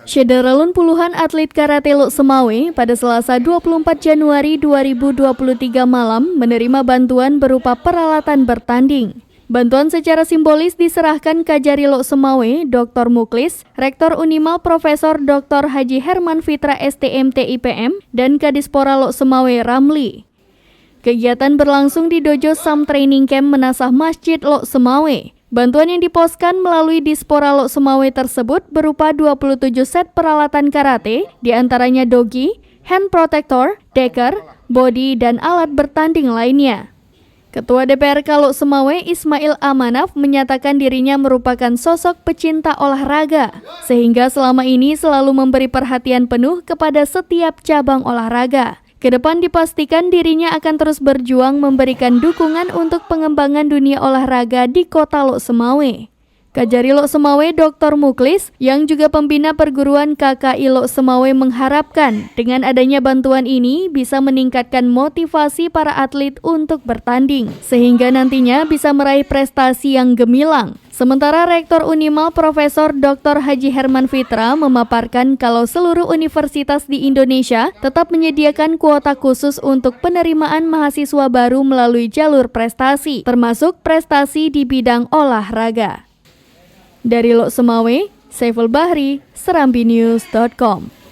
Syederalun puluhan atlet karate Lok Semawe pada Selasa 24 Januari 2023 malam menerima bantuan berupa peralatan bertanding. Bantuan secara simbolis diserahkan Kajari Lok Semawe, Dr. Muklis, Rektor Unimal Profesor Dr. Haji Herman Fitra STMT IPM, dan Kadispora Lok Semawe Ramli. Kegiatan berlangsung di Dojo Sam Training Camp Menasah Masjid Lok Semawe. Bantuan yang diposkan melalui Dispora Lok Semawe tersebut berupa 27 set peralatan karate, diantaranya dogi, hand protector, deker, body, dan alat bertanding lainnya. Ketua DPRK Lok Semawe Ismail Amanaf menyatakan dirinya merupakan sosok pecinta olahraga, sehingga selama ini selalu memberi perhatian penuh kepada setiap cabang olahraga. Kedepan dipastikan dirinya akan terus berjuang memberikan dukungan untuk pengembangan dunia olahraga di kota Lok Semawe. Kajari Lok Semawe Dr. Muklis yang juga pembina perguruan KKI Lok Semawe mengharapkan dengan adanya bantuan ini bisa meningkatkan motivasi para atlet untuk bertanding sehingga nantinya bisa meraih prestasi yang gemilang. Sementara Rektor Unimal Profesor Dr. Haji Herman Fitra memaparkan kalau seluruh universitas di Indonesia tetap menyediakan kuota khusus untuk penerimaan mahasiswa baru melalui jalur prestasi, termasuk prestasi di bidang olahraga. Dari Lok Semawe, Saiful Bahri, serambinews.com.